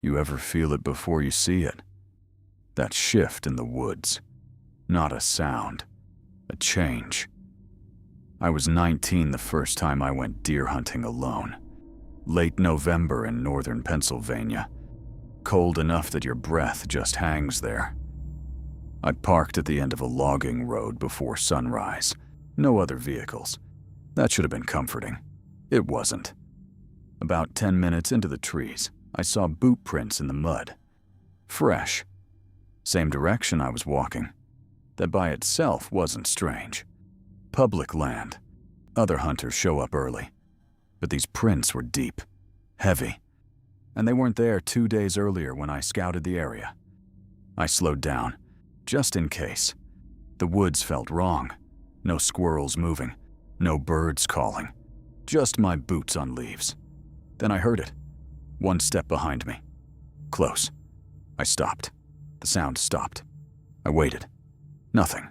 You ever feel it before you see it? That shift in the woods. Not a sound. A change. I was 19 the first time I went deer hunting alone. Late November in northern Pennsylvania. Cold enough that your breath just hangs there. I parked at the end of a logging road before sunrise. No other vehicles. That should have been comforting. It wasn't. About 10 minutes into the trees, I saw boot prints in the mud. Fresh. Same direction I was walking. That by itself wasn't strange. Public land. Other hunters show up early. But these prints were deep, heavy, and they weren't there 2 days earlier when I scouted the area. I slowed down, just in case. The woods felt wrong. No squirrels moving, no birds calling. Just my boots on leaves. Then I heard it. One step behind me. Close. I stopped. The sound stopped. I waited. Nothing.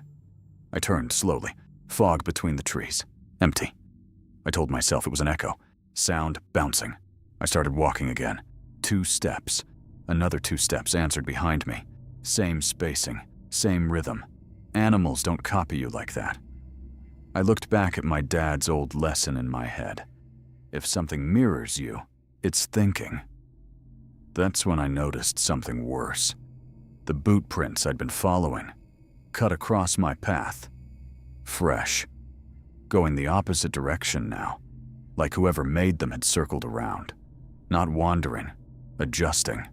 I turned slowly. Fog between the trees. Empty. I told myself it was an echo. Sound bouncing. I started walking again. 2 steps. Another 2 steps answered behind me. Same spacing. Same rhythm. Animals don't copy you like that. I looked back at my dad's old lesson in my head. If something mirrors you, it's thinking. That's when I noticed something worse. The boot prints I'd been following, cut across my path. Fresh. Going the opposite direction now, like whoever made them had circled around. Not wandering, adjusting.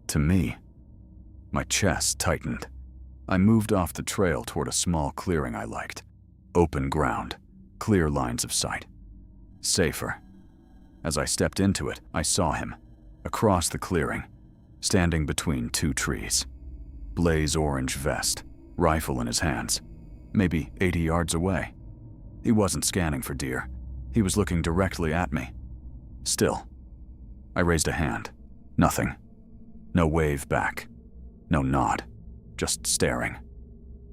To me, my chest tightened. I moved off the trail toward a small clearing I liked. Open ground, clear lines of sight. Safer. As I stepped into it, I saw him, across the clearing, standing between 2 trees. Blaze orange vest, rifle in his hands, maybe 80 yards away. He wasn't scanning for deer. He was looking directly at me. Still. I raised a hand. Nothing. No wave back. No nod. Just staring.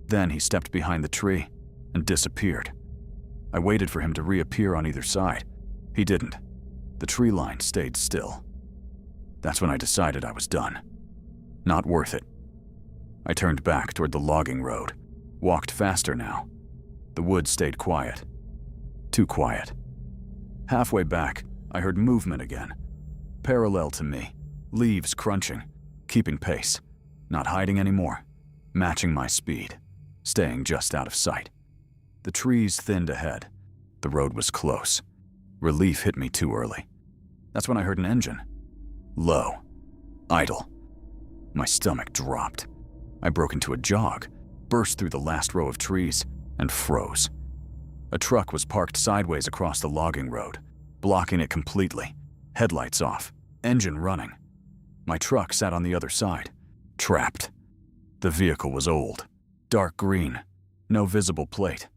Then he stepped behind the tree and disappeared. I waited for him to reappear on either side. He didn't. The tree line stayed still. That's when I decided I was done. Not worth it. I turned back toward the logging road. Walked faster now. The woods stayed quiet. Too quiet. Halfway back, I heard movement again. Parallel to me. Leaves crunching. Keeping pace. Not hiding anymore. Matching my speed. Staying just out of sight. The trees thinned ahead. The road was close. Relief hit me too early. That's when I heard an engine. Low. Idle. My stomach dropped. I broke into a jog, burst through the last row of trees, and froze. A truck was parked sideways across the logging road, blocking it completely. Headlights off, engine running. My truck sat on the other side, trapped. The vehicle was old, dark green, no visible plate.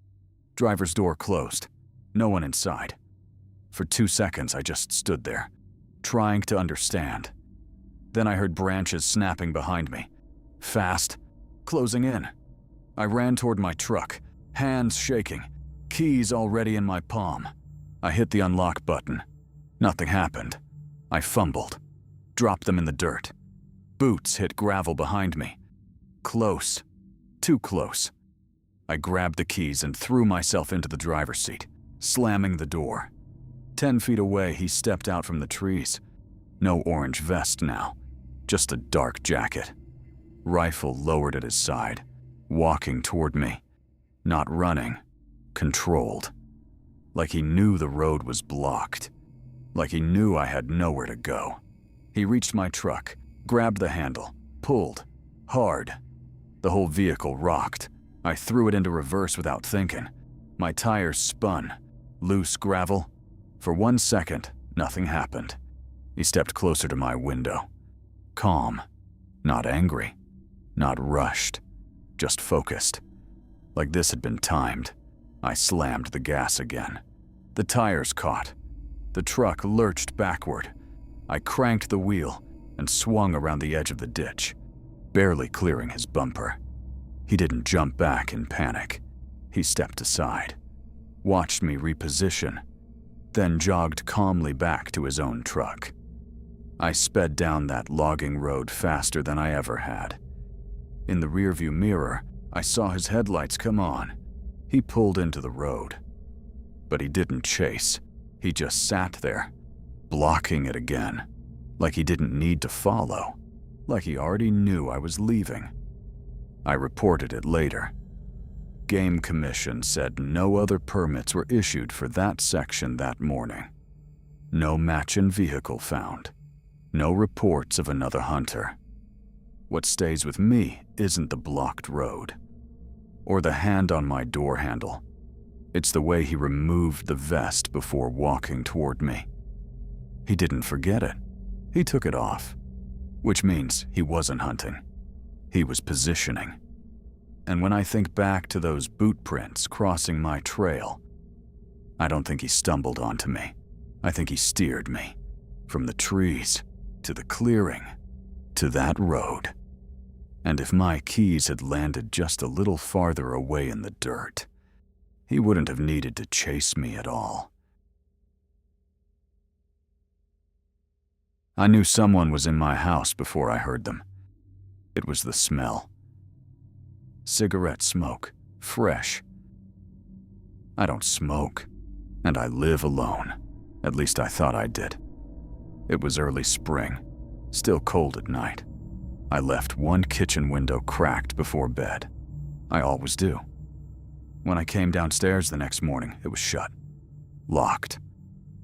Driver's door closed, no one inside. For 2 seconds, I just stood there, trying to understand. Then I heard branches snapping behind me, fast, closing in. I ran toward my truck, hands shaking, keys already in my palm. I hit the unlock button. Nothing happened. I fumbled, dropped them in the dirt. Boots hit gravel behind me. Close, too close. I grabbed the keys and threw myself into the driver's seat, slamming the door. 10 feet away, he stepped out from the trees. No orange vest now, just a dark jacket. Rifle lowered at his side, walking toward me. Not running, controlled. Like he knew the road was blocked. Like he knew I had nowhere to go. He reached my truck, grabbed the handle, pulled, hard. The whole vehicle rocked. I threw it into reverse without thinking. My tires spun. Loose gravel. For 1 second, nothing happened. He stepped closer to my window. Calm. Not angry. Not rushed. Just focused. Like this had been timed. I slammed the gas again. The tires caught. The truck lurched backward. I cranked the wheel and swung around the edge of the ditch, barely clearing his bumper. He didn't jump back in panic. He stepped aside, watched me reposition, then jogged calmly back to his own truck. I sped down that logging road faster than I ever had. In the rearview mirror, I saw his headlights come on. He pulled into the road. But he didn't chase. He just sat there, blocking it again, like he didn't need to follow, like he already knew I was leaving. I reported it later. Game Commission said no other permits were issued for that section that morning. No match-in vehicle found. No reports of another hunter. What stays with me isn't the blocked road, or the hand on my door handle. It's the way he removed the vest before walking toward me. He didn't forget it. He took it off, which means he wasn't hunting. He was positioning. And when I think back to those boot prints crossing my trail, I don't think he stumbled onto me. I think he steered me from the trees to the clearing to that road. And if my keys had landed just a little farther away in the dirt, he wouldn't have needed to chase me at all. I knew someone was in my house before I heard them. It was the smell. Cigarette smoke, fresh. I don't smoke, and I live alone. At least I thought I did. It was early spring, still cold at night. I left one kitchen window cracked before bed. I always do. When I came downstairs the next morning, it was shut. Locked.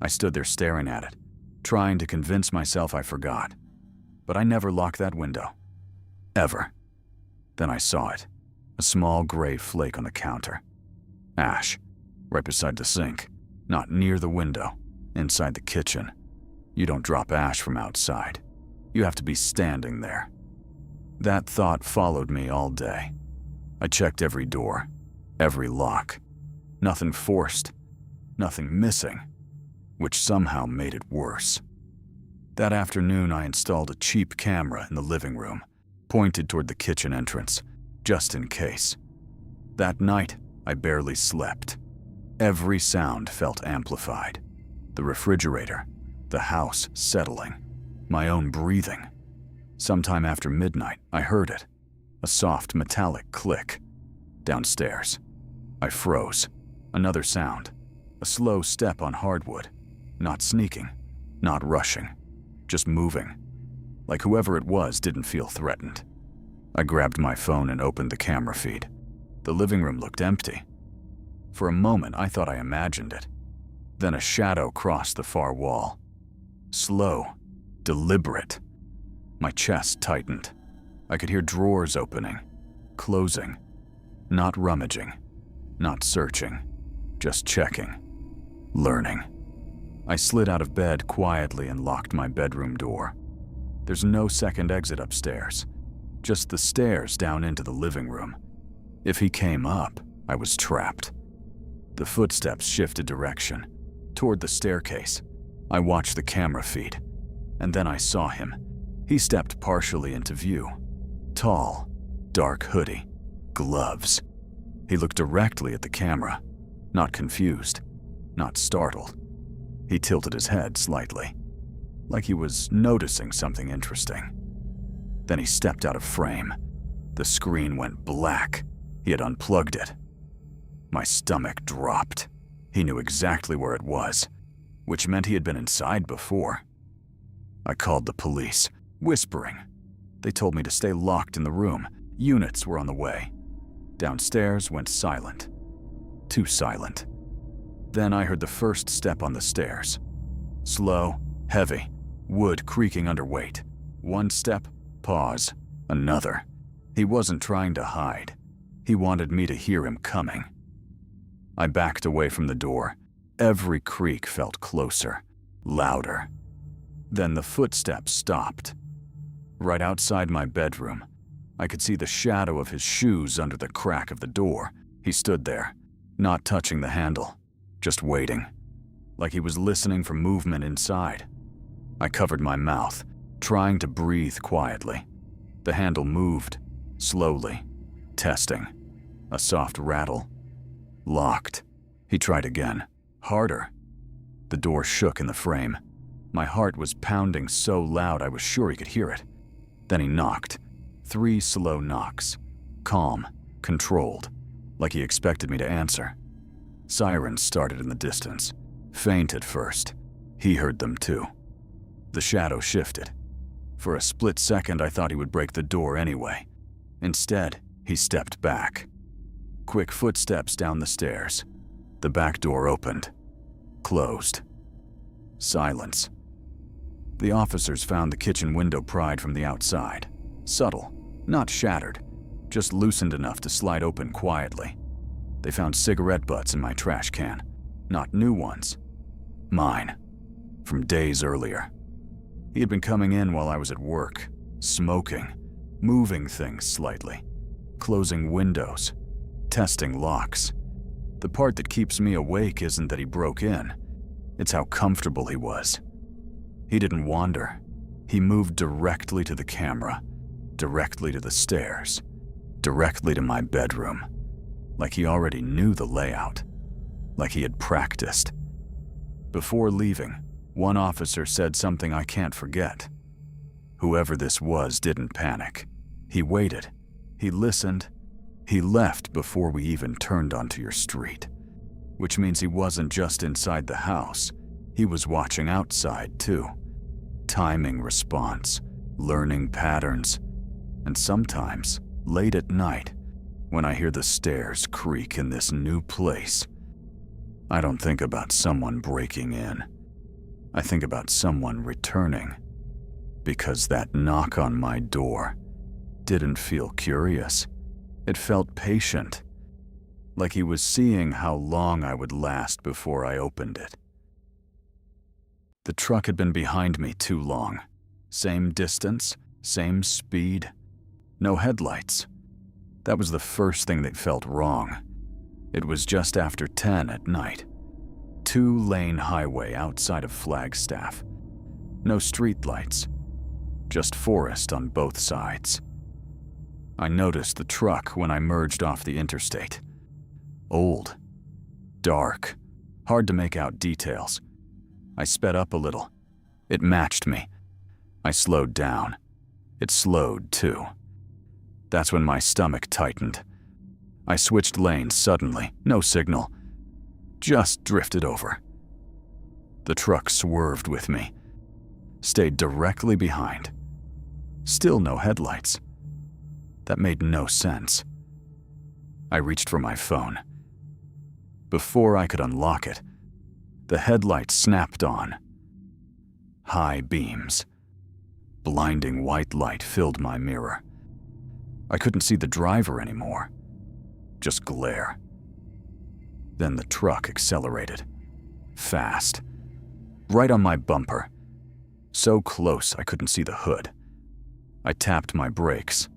I stood there staring at it, trying to convince myself I forgot. But I never locked that window. Ever. Then I saw it. A small gray flake on the counter. Ash. Right beside the sink. Not near the window. Inside the kitchen. You don't drop ash from outside. You have to be standing there. That thought followed me all day. I checked every door, every lock. Nothing forced, nothing missing, which somehow made it worse. That afternoon, I installed a cheap camera in the living room, pointed toward the kitchen entrance, just in case. That night, I barely slept. Every sound felt amplified. The refrigerator, the house settling, my own breathing. Sometime after midnight, I heard it. A soft metallic click. Downstairs. I froze. Another sound. A slow step on hardwood. Not sneaking. Not rushing. Just moving. Like whoever it was didn't feel threatened. I grabbed my phone and opened the camera feed. The living room looked empty. For a moment, I thought I imagined it. Then a shadow crossed the far wall. Slow. Deliberate. My chest tightened. I could hear drawers opening, closing, not rummaging, not searching, just checking, learning. I slid out of bed quietly and locked my bedroom door. There's no second exit upstairs, just the stairs down into the living room. If he came up, I was trapped. The footsteps shifted direction, toward the staircase. I watched the camera feed, and then I saw him. He stepped partially into view. Tall, dark hoodie, gloves. He looked directly at the camera, not confused, not startled. He tilted his head slightly, like he was noticing something interesting. Then he stepped out of frame. The screen went black. He had unplugged it. My stomach dropped. He knew exactly where it was, which meant he had been inside before. I called the police, whispering. They told me to stay locked in the room. Units were on the way. Downstairs went silent. Too silent. Then I heard the first step on the stairs. Slow, heavy, wood creaking under weight. One step, pause, another. He wasn't trying to hide. He wanted me to hear him coming. I backed away from the door. Every creak felt closer, louder. Then the footsteps stopped. Right outside my bedroom, I could see the shadow of his shoes under the crack of the door. He stood there, not touching the handle, just waiting, like he was listening for movement inside. I covered my mouth, trying to breathe quietly. The handle moved, slowly, testing. A soft rattle. Locked. He tried again, harder. The door shook in the frame. My heart was pounding so loud I was sure he could hear it. Then he knocked. 3 slow knocks. Calm, controlled, like he expected me to answer. Sirens started in the distance. Faint at first. He heard them too. The shadow shifted. For a split second, I thought he would break the door anyway. Instead, he stepped back. Quick footsteps down the stairs. The back door opened. Closed. Silence. The officers found the kitchen window pried from the outside. Subtle, not shattered, just loosened enough to slide open quietly. They found cigarette butts in my trash can. Not new ones. Mine. From days earlier. He had been coming in while I was at work, smoking, moving things slightly, closing windows, testing locks. The part that keeps me awake isn't that he broke in, it's how comfortable he was. He didn't wander. He moved directly to the camera, directly to the stairs, directly to my bedroom, like he already knew the layout, like he had practiced. Before leaving, one officer said something I can't forget. Whoever this was didn't panic. He waited. He listened. He left before we even turned onto your street. Which means he wasn't just inside the house. He was watching outside, too. Timing response, learning patterns. And sometimes, late at night, when I hear the stairs creak in this new place, I don't think about someone breaking in. I think about someone returning. Because that knock on my door didn't feel curious. It felt patient. Like he was seeing how long I would last before I opened it. The truck had been behind me too long. Same distance, same speed. No headlights. That was the first thing that felt wrong. It was just after 10 at night. 2-lane highway outside of Flagstaff. No streetlights. Just forest on both sides. I noticed the truck when I merged off the interstate. Old. Dark. Hard to make out details. I sped up a little. It matched me. I slowed down. It slowed too. That's when my stomach tightened. I switched lanes suddenly, no signal. Just drifted over. The truck swerved with me. Stayed directly behind. Still no headlights. That made no sense. I reached for my phone. Before I could unlock it, the headlights snapped on. High beams. Blinding white light filled my mirror. I couldn't see the driver anymore. Just glare. Then the truck accelerated. Fast. Right on my bumper. So close I couldn't see the hood. I tapped my brakes.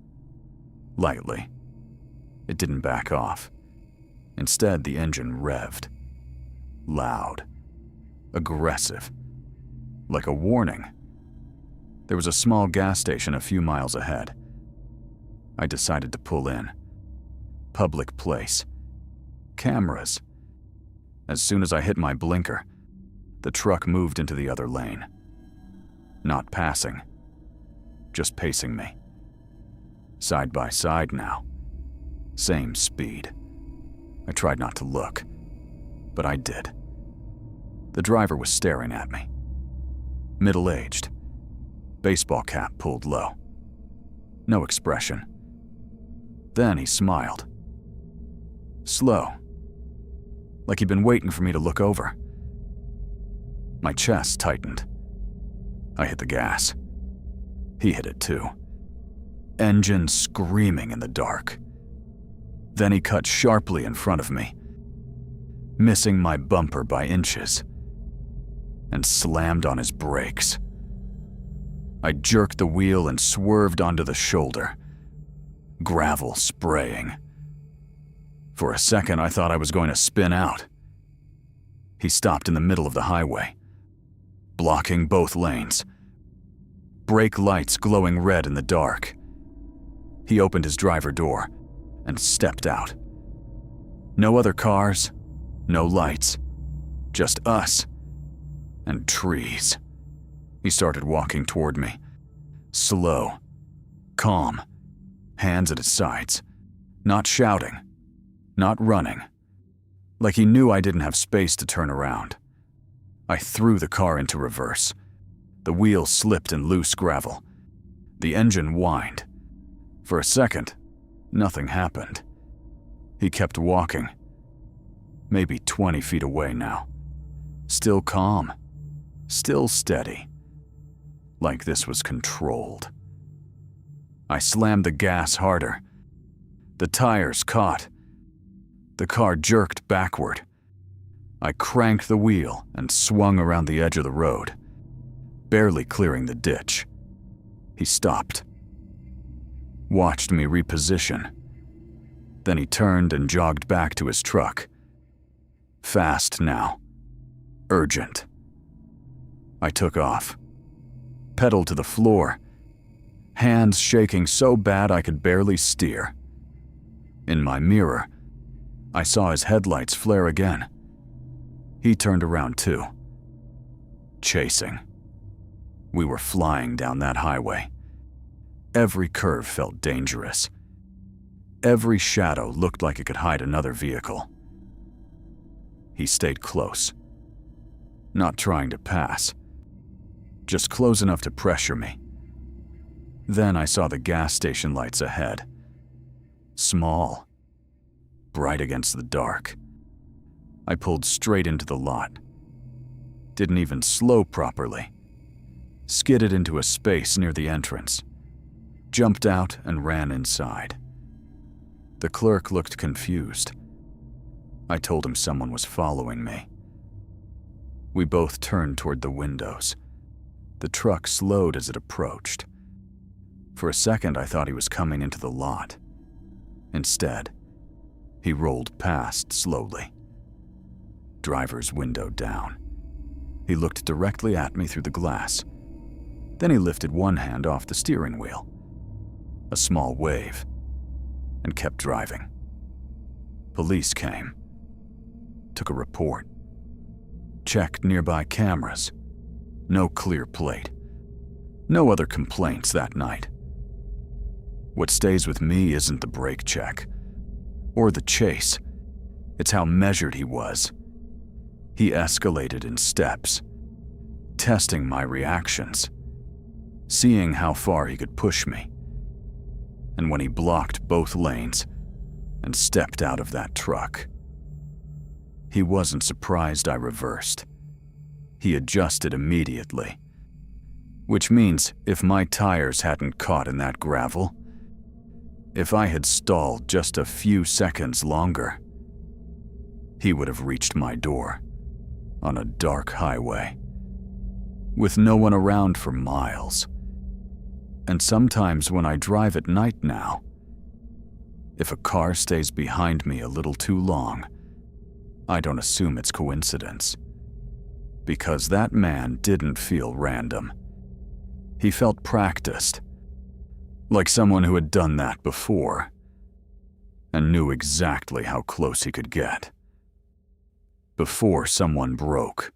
Lightly. It didn't back off. Instead, the engine revved. Loud. Aggressive. Like a warning. There was a small gas station a few miles ahead. I decided to pull in. Public place. Cameras. As soon as I hit my blinker, the truck moved into the other lane. Not passing. Just pacing me. Side by side now. Same speed. I tried not to look, but I did. The driver was staring at me. Middle-aged. Baseball cap pulled low. No expression. Then he smiled. Slow. Like he'd been waiting for me to look over. My chest tightened. I hit the gas. He hit it too. Engine screaming in the dark. Then he cut sharply in front of me, missing my bumper by inches, and slammed on his brakes. I jerked the wheel and swerved onto the shoulder, gravel spraying. For a second, I thought I was going to spin out. He stopped in the middle of the highway, blocking both lanes. Brake lights glowing red in the dark. He opened his driver door and stepped out. No other cars, no lights, just us and trees. He started walking toward me. Slow, calm, hands at his sides. Not shouting, not running. Like he knew I didn't have space to turn around. I threw the car into reverse. The wheels slipped in loose gravel. The engine whined. For a second, nothing happened. He kept walking. Maybe 20 feet away now. Still calm. Still steady. Like this was controlled. I slammed the gas harder. The tires caught. The car jerked backward. I cranked the wheel and swung around the edge of the road, barely clearing the ditch. He stopped. Watched me reposition. Then he turned and jogged back to his truck. Fast now. Urgent. I took off. Pedal to the floor. Hands shaking so bad I could barely steer. In my mirror, I saw his headlights flare again. He turned around too. Chasing. We were flying down that highway. Every curve felt dangerous. Every shadow looked like it could hide another vehicle. He stayed close. Not trying to pass. Just close enough to pressure me. Then I saw the gas station lights ahead. Small. Bright against the dark. I pulled straight into the lot. Didn't even slow properly. Skidded into a space near the entrance. Jumped out and ran inside. The clerk looked confused. I told him someone was following me. We both turned toward the windows. The truck slowed as it approached. For a second, I thought he was coming into the lot. Instead, he rolled past slowly. Driver's window down. He looked directly at me through the glass. Then he lifted one hand off the steering wheel. A small wave. And kept driving. Police came. Took a report. Checked nearby cameras. No clear plate. No other complaints that night. What stays with me isn't the brake check. Or the chase. It's how measured he was. He escalated in steps. Testing my reactions. Seeing how far he could push me. And when he blocked both lanes and stepped out of that truck, he wasn't surprised I reversed. He adjusted immediately. Which means if my tires hadn't caught in that gravel, if I had stalled just a few seconds longer, he would have reached my door on a dark highway with no one around for miles. And sometimes when I drive at night now, if a car stays behind me a little too long, I don't assume it's coincidence. Because that man didn't feel random. He felt practiced. Like someone who had done that before. And knew exactly how close he could get. Before someone broke.